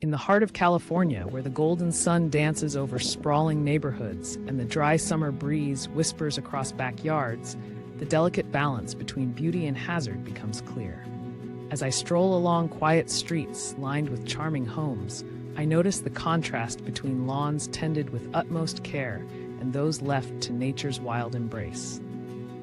In the heart of California, where the golden sun dances over sprawling neighborhoods and the dry summer breeze whispers across backyards, the delicate balance between beauty and hazard becomes clear. As I stroll along quiet streets lined with charming homes, I notice the contrast between lawns tended with utmost care and those left to nature's wild embrace.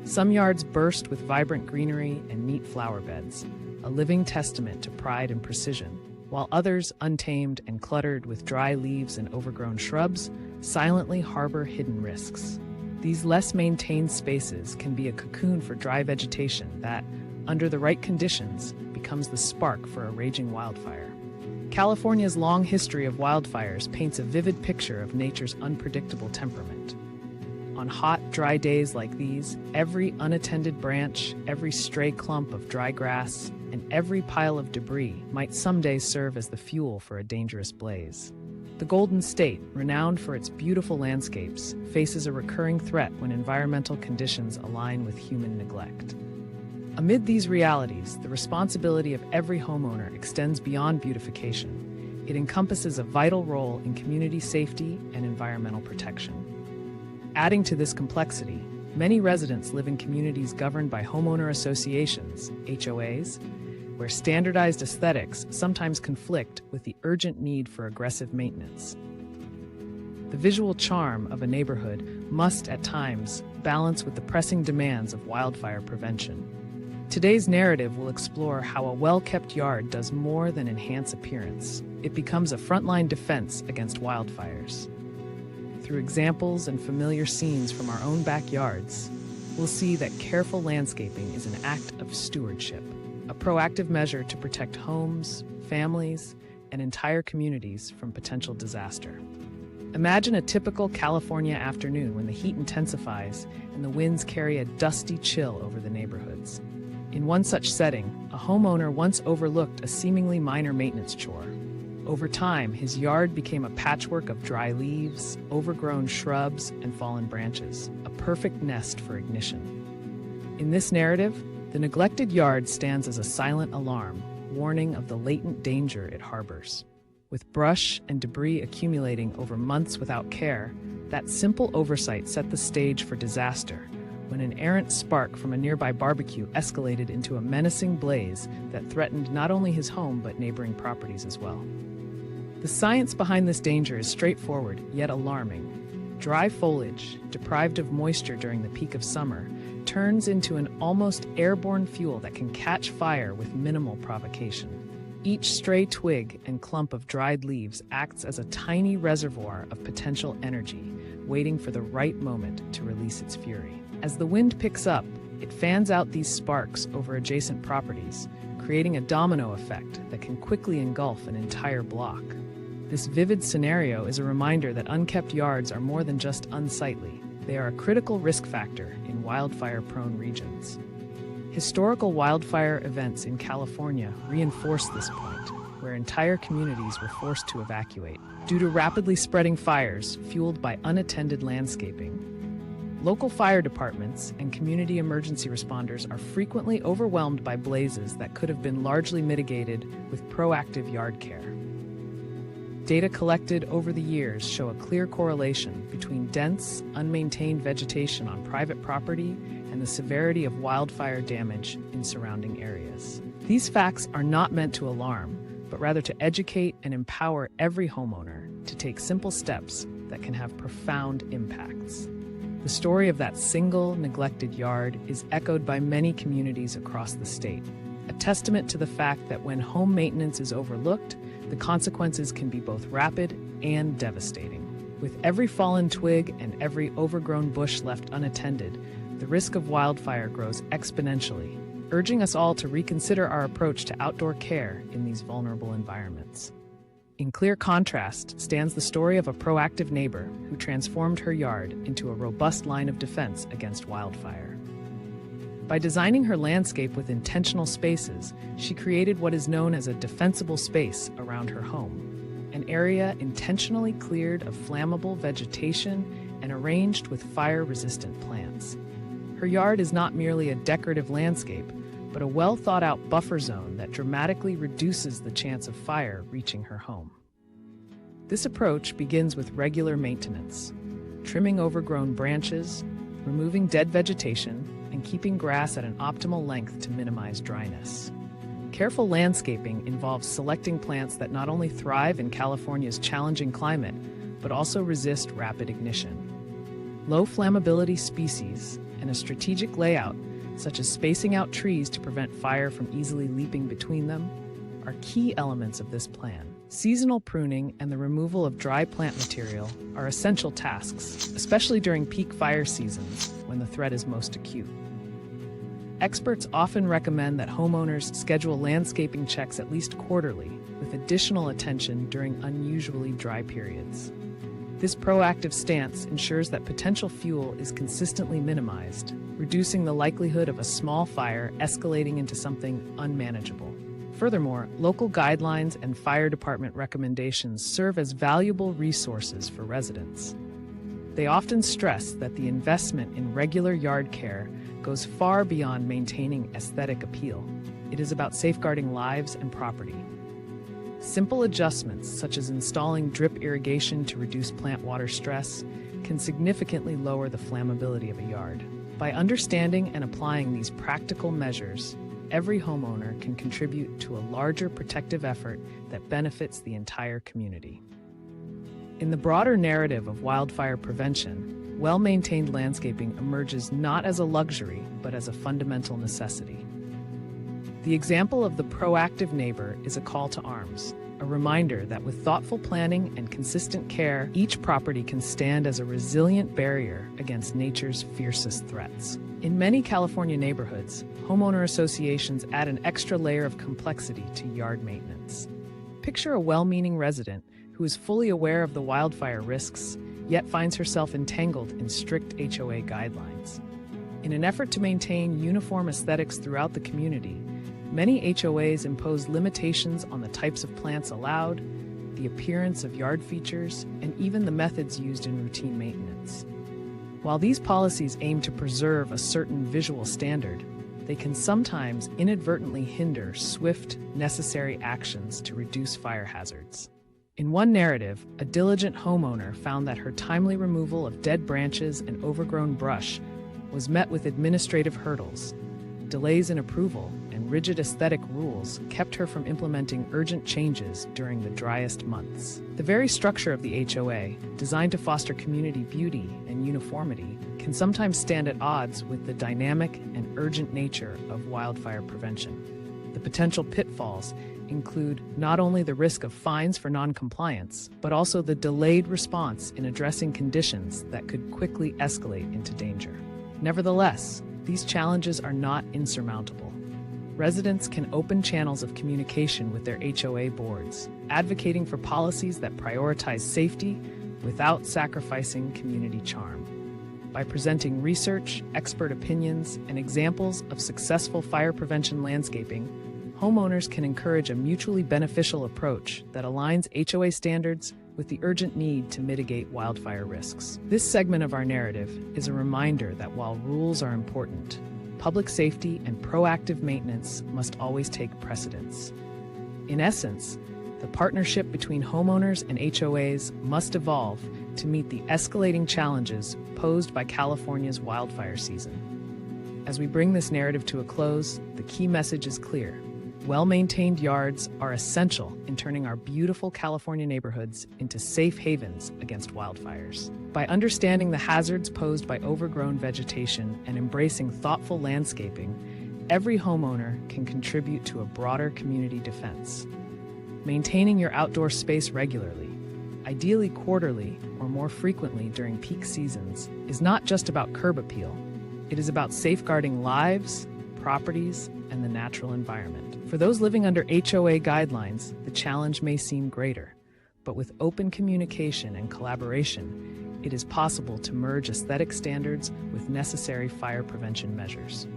Some yards burst with vibrant greenery and neat flower beds, a living testament to pride and precision, while others, untamed and cluttered with dry leaves and overgrown shrubs, silently harbor hidden risks. These less maintained spaces can be a cocoon for dry vegetation that, under the right conditions, becomes the spark for a raging wildfire. California's long history of wildfires paints a vivid picture of nature's unpredictable temperament. On hot, dry days like these, every unattended branch, every stray clump of dry grass, and every pile of debris might someday serve as the fuel for a dangerous blaze. The Golden State, renowned for its beautiful landscapes, faces a recurring threat when environmental conditions align with human neglect. Amid these realities, the responsibility of every homeowner extends beyond beautification. It encompasses a vital role in community safety and environmental protection. Adding to this complexity, many residents live in communities governed by homeowner associations, HOAs, where standardized aesthetics sometimes conflict with the urgent need for aggressive maintenance. The visual charm of a neighborhood must, at times, balance with the pressing demands of wildfire prevention. Today's narrative will explore how a well-kept yard does more than enhance appearance. It becomes a frontline defense against wildfires. Through examples and familiar scenes from our own backyards, we'll see that careful landscaping is an act of stewardship, a proactive measure to protect homes, families, and entire communities from potential disaster. Imagine a typical California afternoon when the heat intensifies and the winds carry a dusty chill over the neighborhoods. In one such setting, a homeowner once overlooked a seemingly minor maintenance chore. Over time, his yard became a patchwork of dry leaves, overgrown shrubs, and fallen branches, a perfect nest for ignition. In this narrative, the neglected yard stands as a silent alarm, warning of the latent danger it harbors. With brush and debris accumulating over months without care, that simple oversight set the stage for disaster, when an errant spark from a nearby barbecue escalated into a menacing blaze that threatened not only his home but neighboring properties as well. The science behind this danger is straightforward, yet alarming. Dry foliage, deprived of moisture during the peak of summer, turns into an almost airborne fuel that can catch fire with minimal provocation. Each stray twig and clump of dried leaves acts as a tiny reservoir of potential energy, waiting for the right moment to release its fury. As the wind picks up, it fans out these sparks over adjacent properties, creating a domino effect that can quickly engulf an entire block. This vivid scenario is a reminder that unkept yards are more than just unsightly. They are a critical risk factor in wildfire-prone regions. Historical wildfire events in California reinforce this point, where entire communities were forced to evacuate due to rapidly spreading fires fueled by unattended landscaping. Local fire departments and community emergency responders are frequently overwhelmed by blazes that could have been largely mitigated with proactive yard care. Data collected over the years show a clear correlation between dense, unmaintained vegetation on private property and the severity of wildfire damage in surrounding areas. These facts are not meant to alarm, but rather to educate and empower every homeowner to take simple steps that can have profound impacts. The story of that single, neglected yard is echoed by many communities across the state, a testament to the fact that when home maintenance is overlooked, the consequences can be both rapid and devastating. With every fallen twig and every overgrown bush left unattended, the risk of wildfire grows exponentially, urging us all to reconsider our approach to outdoor care in these vulnerable environments. In clear contrast stands the story of a proactive neighbor who transformed her yard into a robust line of defense against wildfire. By designing her landscape with intentional spaces, she created what is known as a defensible space around her home, an area intentionally cleared of flammable vegetation and arranged with fire-resistant plants. Her yard is not merely a decorative landscape, but a well-thought-out buffer zone that dramatically reduces the chance of fire reaching her home. This approach begins with regular maintenance, trimming overgrown branches, removing dead vegetation, and keeping grass at an optimal length to minimize dryness. Careful landscaping involves selecting plants that not only thrive in California's challenging climate, but also resist rapid ignition. Low flammability species and a strategic layout, such as spacing out trees to prevent fire from easily leaping between them, are key elements of this plan. Seasonal pruning and the removal of dry plant material are essential tasks, especially during peak fire seasons when the threat is most acute. Experts often recommend that homeowners schedule landscaping checks at least quarterly, with additional attention during unusually dry periods. This proactive stance ensures that potential fuel is consistently minimized, reducing the likelihood of a small fire escalating into something unmanageable. Furthermore, local guidelines and fire department recommendations serve as valuable resources for residents. They often stress that the investment in regular yard care goes far beyond maintaining aesthetic appeal. It is about safeguarding lives and property. Simple adjustments, such as installing drip irrigation to reduce plant water stress, can significantly lower the flammability of a yard. By understanding and applying these practical measures, every homeowner can contribute to a larger protective effort that benefits the entire community. In the broader narrative of wildfire prevention, well-maintained landscaping emerges not as a luxury, but as a fundamental necessity. The example of the proactive neighbor is a call to arms, a reminder that with thoughtful planning and consistent care, each property can stand as a resilient barrier against nature's fiercest threats. In many California neighborhoods, homeowner associations add an extra layer of complexity to yard maintenance. Picture a well-meaning resident who is fully aware of the wildfire risks, yet finds herself entangled in strict HOA guidelines. In an effort to maintain uniform aesthetics throughout the community, many HOAs impose limitations on the types of plants allowed, the appearance of yard features, and even the methods used in routine maintenance. While these policies aim to preserve a certain visual standard, they can sometimes inadvertently hinder swift, necessary actions to reduce fire hazards. In one narrative, a diligent homeowner found that her timely removal of dead branches and overgrown brush was met with administrative hurdles. Delays in approval and rigid aesthetic rules kept her from implementing urgent changes during the driest months. The very structure of the HOA, designed to foster community beauty and uniformity, can sometimes stand at odds with the dynamic and urgent nature of wildfire prevention. The potential pitfalls include not only the risk of fines for non-compliance, but also the delayed response in addressing conditions that could quickly escalate into danger. Nevertheless, these challenges are not insurmountable. Residents can open channels of communication with their HOA boards, advocating for policies that prioritize safety without sacrificing community charm. By presenting research, expert opinions, and examples of successful fire prevention landscaping, homeowners can encourage a mutually beneficial approach that aligns HOA standards with the urgent need to mitigate wildfire risks. This segment of our narrative is a reminder that while rules are important, public safety and proactive maintenance must always take precedence. In essence, the partnership between homeowners and HOAs must evolve to meet the escalating challenges posed by California's wildfire season. As we bring this narrative to a close, the key message is clear. Well-maintained yards are essential in turning our beautiful California neighborhoods into safe havens against wildfires. By understanding the hazards posed by overgrown vegetation and embracing thoughtful landscaping, every homeowner can contribute to a broader community defense. Maintaining your outdoor space regularly, ideally quarterly or more frequently during peak seasons, is not just about curb appeal. It is about safeguarding lives, properties, and the natural environment. For those living under HOA guidelines, the challenge may seem greater, but with open communication and collaboration, it is possible to merge aesthetic standards with necessary fire prevention measures.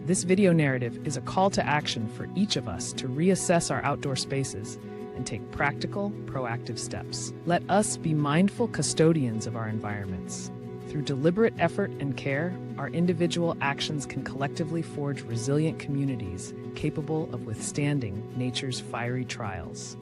This video narrative is a call to action for each of us to reassess our outdoor spaces and take practical, proactive steps. Let us be mindful custodians of our environments. Through deliberate effort and care, our individual actions can collectively forge resilient communities capable of withstanding nature's fiery trials.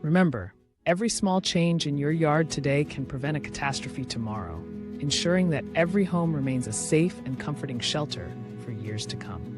Remember, Every small change in your yard today can prevent a catastrophe tomorrow, ensuring that every home remains a safe and comforting shelter for years to come.